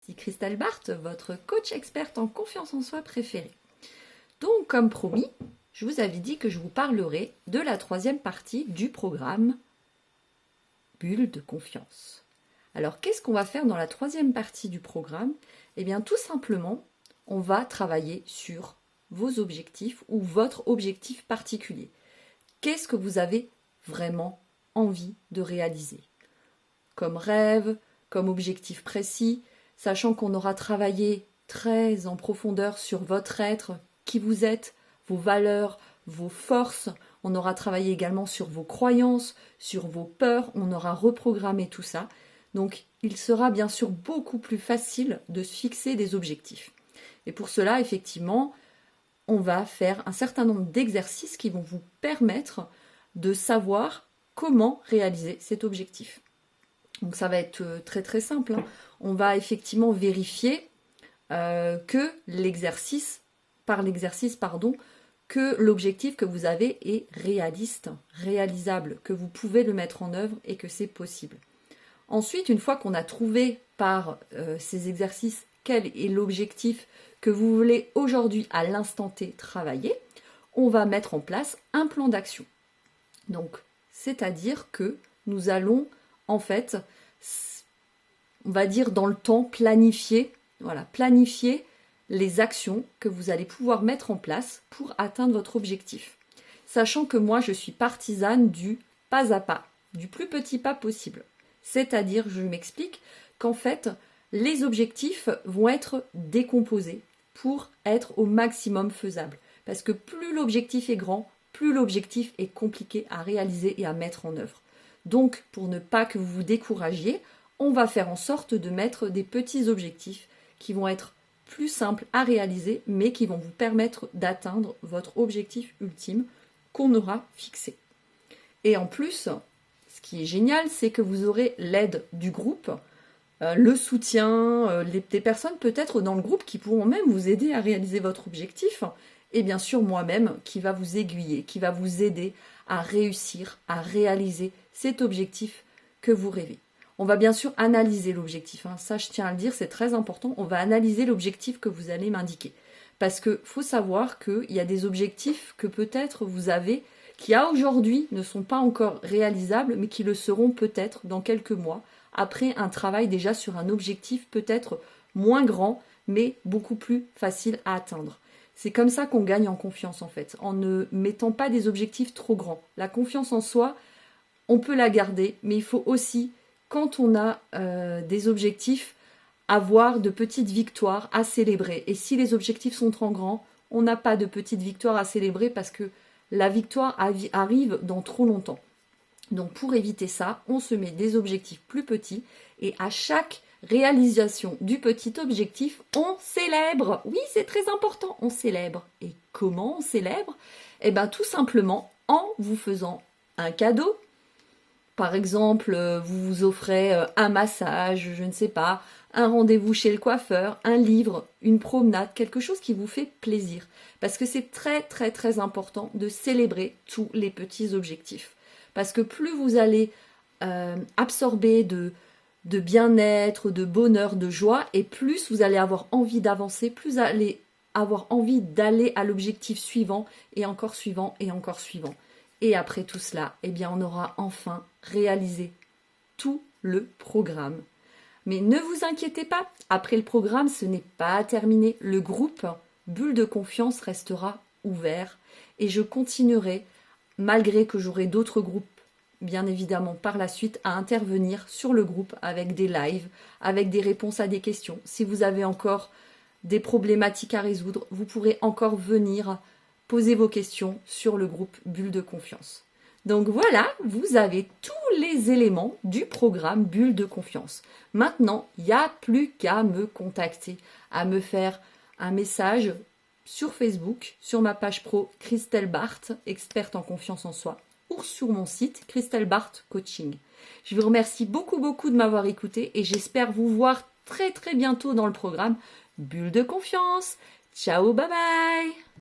C'est Christelle Barthes, votre coach experte en confiance en soi préférée. Donc, comme promis, je vous avais dit que je vous parlerai de la troisième partie du programme Bulle de confiance. Alors, qu'est-ce qu'on va faire dans la troisième partie du programme? Eh bien, tout simplement, on va travailler sur vos objectifs ou votre objectif particulier. Qu'est-ce que vous avez vraiment envie de réaliser? Comme rêve, comme objectif précis, sachant qu'on aura travaillé très en profondeur sur votre être, qui vous êtes, vos valeurs, vos forces. On aura travaillé également sur vos croyances, sur vos peurs. On aura reprogrammé tout ça. Donc, il sera bien sûr beaucoup plus facile de se fixer des objectifs. Et pour cela, effectivement, on va faire un certain nombre d'exercices qui vont vous permettre de savoir comment réaliser cet objectif. Donc ça va être très très simple. On va effectivement vérifier que que l'objectif que vous avez est réaliste, réalisable, que vous pouvez le mettre en œuvre et que c'est possible. Ensuite, une fois qu'on a trouvé par ces exercices quel est l'objectif que vous voulez aujourd'hui à l'instant T travailler, on va mettre en place un plan d'action. Donc, c'est-à-dire que nous allons en fait, on va dire dans le temps, planifier les actions que vous allez pouvoir mettre en place pour atteindre votre objectif. Sachant que moi, je suis partisane du pas à pas, du plus petit pas possible. C'est-à-dire, je m'explique, qu'en fait, les objectifs vont être décomposés pour être au maximum faisables. Parce que plus l'objectif est grand, plus l'objectif est compliqué à réaliser et à mettre en œuvre. Donc, pour ne pas que vous vous découragiez, on va faire en sorte de mettre des petits objectifs qui vont être plus simples à réaliser, mais qui vont vous permettre d'atteindre votre objectif ultime qu'on aura fixé. Et en plus, ce qui est génial, c'est que vous aurez l'aide du groupe, le soutien, des personnes peut-être dans le groupe qui pourront même vous aider à réaliser votre objectif, et bien sûr moi-même qui va vous aiguiller, qui va vous aider à réussir, à réaliser cet objectif que vous rêvez. On va bien sûr analyser l'objectif, ça je tiens à le dire, c'est très important, on va analyser l'objectif que vous allez m'indiquer. Parce qu'il faut savoir qu'il y a des objectifs que peut-être vous avez, qui à aujourd'hui ne sont pas encore réalisables, mais qui le seront peut-être dans quelques mois, après un travail déjà sur un objectif peut-être moins grand, mais beaucoup plus facile à atteindre. C'est comme ça qu'on gagne en confiance en fait, en ne mettant pas des objectifs trop grands. La confiance en soi, on peut la garder, mais il faut aussi, quand on a des objectifs, avoir de petites victoires à célébrer. Et si les objectifs sont trop grands, on n'a pas de petites victoires à célébrer parce que la victoire arrive dans trop longtemps. Donc pour éviter ça, on se met des objectifs plus petits et à chaque réalisation du petit objectif, on célèbre. Oui, c'est très important, on célèbre. Et comment on célèbre? Eh bien tout simplement en vous faisant un cadeau. Par exemple, vous vous offrez un massage, je ne sais pas, un rendez-vous chez le coiffeur, un livre, une promenade, quelque chose qui vous fait plaisir. Parce que c'est très très très important de célébrer tous les petits objectifs. Parce que plus vous allez absorber de bien-être, de bonheur, de joie, et plus vous allez avoir envie d'avancer, plus vous allez avoir envie d'aller à l'objectif suivant, et encore suivant, et encore suivant. Et après tout cela, eh bien, on aura enfin réalisé tout le programme. Mais ne vous inquiétez pas, après le programme, ce n'est pas terminé. Le groupe Bulle de confiance restera ouvert et je continuerai, malgré que j'aurai d'autres groupes, bien évidemment, par la suite, à intervenir sur le groupe avec des lives, avec des réponses à des questions. Si vous avez encore des problématiques à résoudre, vous pourrez encore venir poser vos questions sur le groupe Bulle de confiance. Donc voilà, vous avez tous les éléments du programme Bulle de confiance. Maintenant, il n'y a plus qu'à me contacter, à me faire un message sur Facebook, sur ma page pro Christelle Barthes, experte en confiance en soi, ou sur mon site Christelle Barthes Coaching. Je vous remercie beaucoup de m'avoir écouté et j'espère vous voir très très bientôt dans le programme Bulle de confiance. Ciao, bye bye!